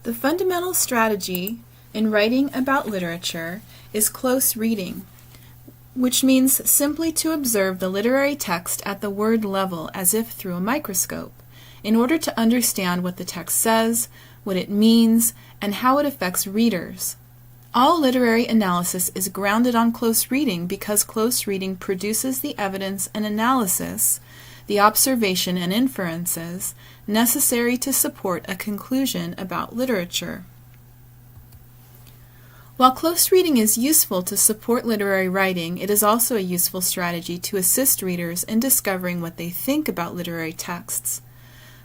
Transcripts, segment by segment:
The fundamental strategy in writing about literature is close reading, which means simply to observe the literary text at the word level as if through a microscope, in order to understand what the text says, what it means, and how it affects readers. All literary analysis is grounded on close reading because close reading produces the evidence and analysis, the observation and inferences necessary to support a conclusion about literature. While close reading is useful to support literary writing, it is also a useful strategy to assist readers in discovering what they think about literary texts.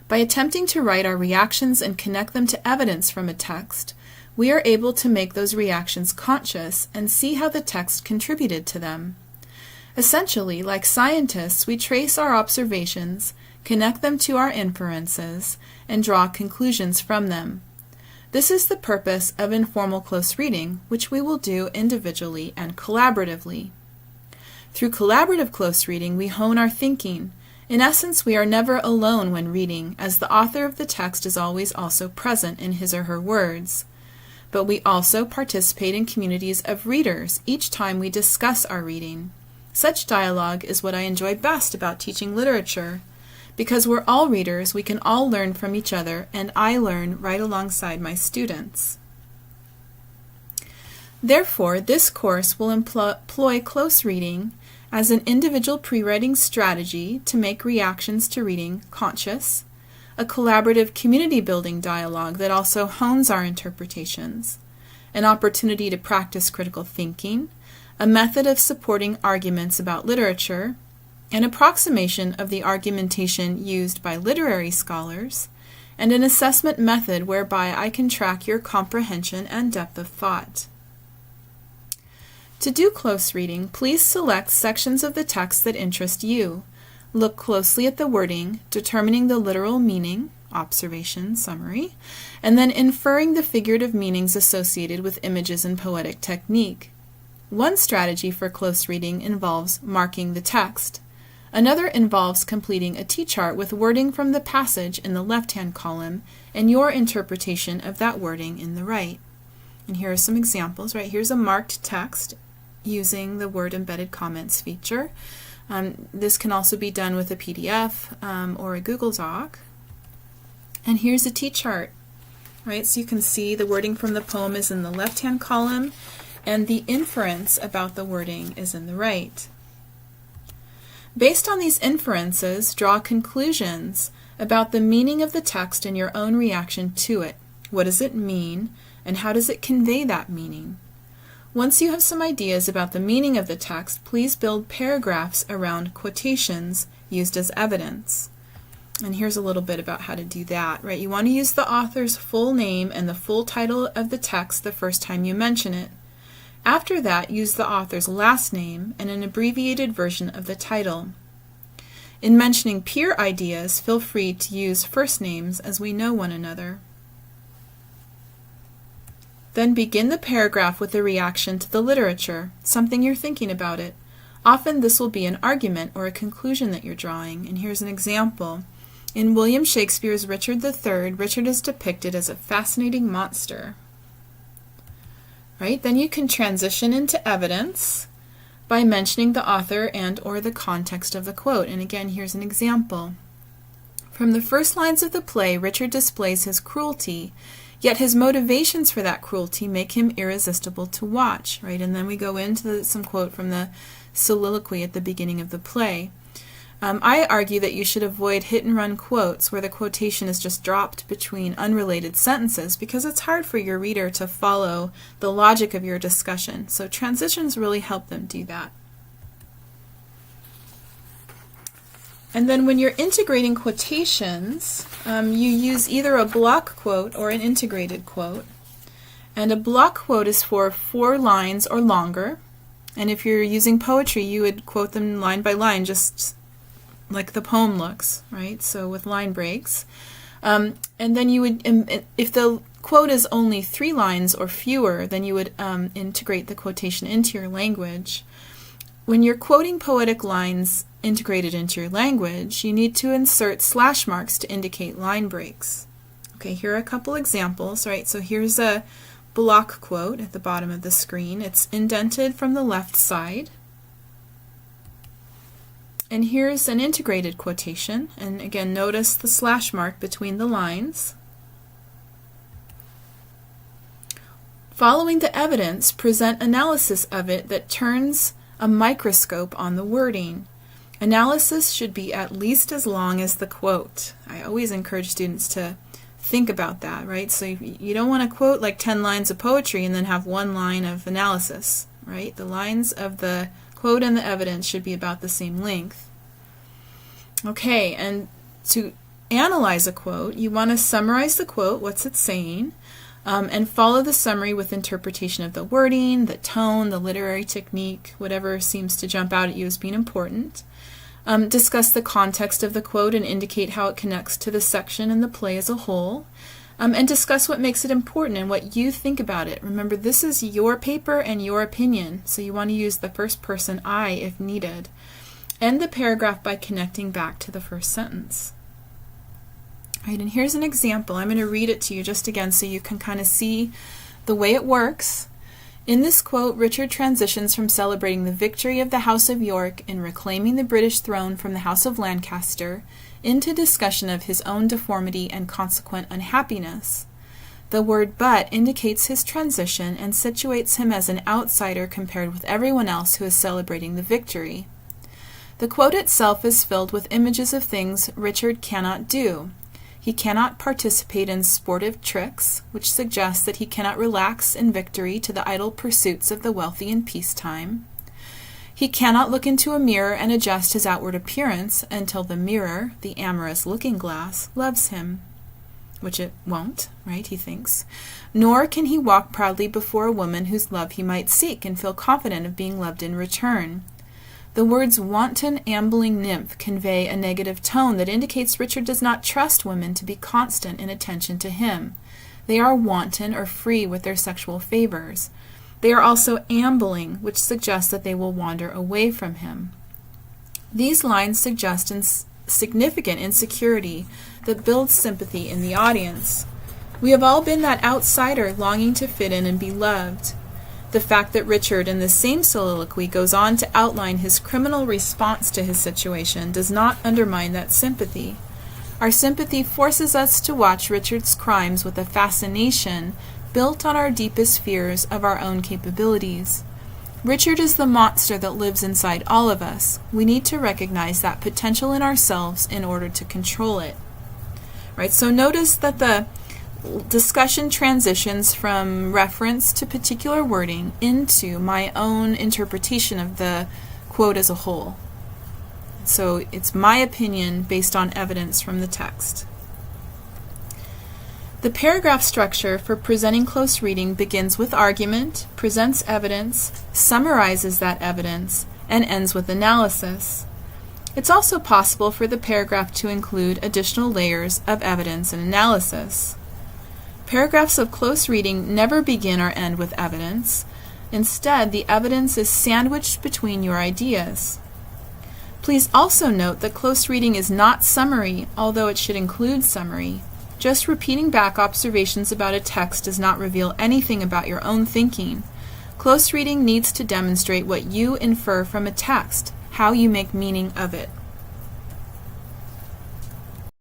By attempting to write our reactions and connect them to evidence from a text, we are able to make those reactions conscious and see how the text contributed to them. Essentially, like scientists, we trace our observations, connect them to our inferences, and draw conclusions from them. This is the purpose of informal close reading, which we will do individually and collaboratively. Through collaborative close reading, we hone our thinking. In essence, we are never alone when reading, as the author of the text is always also present in his or her words. But we also participate in communities of readers each time we discuss our reading. Such dialogue is what I enjoy best about teaching literature. Because we're all readers, we can all learn from each other, and I learn right alongside my students. Therefore, this course will employ close reading as an individual pre-writing strategy to make reactions to reading conscious, a collaborative community-building dialogue that also hones our interpretations, an opportunity to practice critical thinking, a method of supporting arguments about literature, an approximation of the argumentation used by literary scholars, and an assessment method whereby I can track your comprehension and depth of thought. To do close reading, please select sections of the text that interest you. Look closely at the wording, determining the literal meaning, observation, summary, and then inferring the figurative meanings associated with images and poetic technique. One strategy for close reading involves marking the text. Another involves completing a T-chart with wording from the passage in the left-hand column and your interpretation of that wording in the right. And here are some examples. Right, here's a marked text using the Word Embedded Comments feature. This can also be done with a PDF or a Google Doc. And here's a T-chart. Right, so you can see the wording from the poem is in the left-hand column, and the inference about the wording is in the right. Based on these inferences, draw conclusions about the meaning of the text and your own reaction to it. What does it mean, and how does it convey that meaning? Once you have some ideas about the meaning of the text, please build paragraphs around quotations used as evidence. And here's a little bit about how to do that. Right, you want to use the author's full name and the full title of the text the first time you mention it. After that, use the author's last name and an abbreviated version of the title. In mentioning peer ideas, feel free to use first names as we know one another. Then begin the paragraph with a reaction to the literature, something you're thinking about it. Often this will be an argument or a conclusion that you're drawing, and here's an example. In William Shakespeare's Richard III, Richard is depicted as a fascinating monster. Right? Then you can transition into evidence by mentioning the author and or the context of the quote. And again, here's an example. From the first lines of the play, Richard displays his cruelty, yet his motivations for that cruelty make him irresistible to watch. Right? And then we go into some quote from the soliloquy at the beginning of the play. I argue that you should avoid hit-and-run quotes where the quotation is just dropped between unrelated sentences because it's hard for your reader to follow the logic of your discussion. So transitions really help them do that. And then when you're integrating quotations, you use either a block quote or an integrated quote. And a block quote is for 4 lines or longer. And if you're using poetry, you would quote them line by line, just like the poem looks, right? So with line breaks. And then you would, if the quote is only 3 lines or fewer, then you would integrate the quotation into your language. When you're quoting poetic lines integrated into your language, you need to insert slash marks to indicate line breaks. Okay, here are a couple examples, right? So here's a block quote at the bottom of the screen. It's indented from the left side. And here's an integrated quotation. And again, notice the slash mark between the lines. Following the evidence, present analysis of it that turns a microscope on the wording. Analysis should be at least as long as the quote. I always encourage students to think about that, right? So you don't want to quote like 10 lines of poetry and then have one line of analysis, right? The lines of the quote and the evidence should be about the same length. Okay, and to analyze a quote, you want to summarize the quote, what's it saying, and follow the summary with interpretation of the wording, the tone, the literary technique, whatever seems to jump out at you as being important. Discuss the context of the quote and indicate how it connects to the section and the play as a whole. And discuss what makes it important and what you think about it. Remember, this is your paper and your opinion, so you want to use the first person I if needed. End the paragraph by connecting back to the first sentence. All right, and here's an example. I'm going to read it to you just again so you can kind of see the way it works. In this quote, Richard transitions from celebrating the victory of the House of York in reclaiming the British throne from the House of Lancaster into discussion of his own deformity and consequent unhappiness. The word but indicates his transition and situates him as an outsider compared with everyone else who is celebrating the victory. The quote itself is filled with images of things Richard cannot do. He cannot participate in sportive tricks, which suggests that he cannot relax in victory to the idle pursuits of the wealthy in peacetime. He cannot look into a mirror and adjust his outward appearance until the mirror, the amorous looking-glass, loves him, which it won't, right, he thinks. Nor can he walk proudly before a woman whose love he might seek and feel confident of being loved in return. The words wanton ambling nymph convey a negative tone that indicates Richard does not trust women to be constant in attention to him. They are wanton or free with their sexual favors. They are also ambling, which suggests that they will wander away from him. These lines suggest significant insecurity that builds sympathy in the audience. We have all been that outsider longing to fit in and be loved. The fact that Richard in the same soliloquy goes on to outline his criminal response to his situation does not undermine that sympathy. Our sympathy forces us to watch Richard's crimes with a fascination built on our deepest fears of our own capabilities. Richard is the monster that lives inside all of us. We need to recognize that potential in ourselves in order to control it. Right, so notice that the discussion transitions from reference to particular wording into my own interpretation of the quote as a whole. So it's my opinion based on evidence from the text. The paragraph structure for presenting close reading begins with argument, presents evidence, summarizes that evidence, and ends with analysis. It's also possible for the paragraph to include additional layers of evidence and analysis. Paragraphs of close reading never begin or end with evidence. Instead, the evidence is sandwiched between your ideas. Please also note that close reading is not summary, although it should include summary. Just repeating back observations about a text does not reveal anything about your own thinking. Close reading needs to demonstrate what you infer from a text, how you make meaning of it.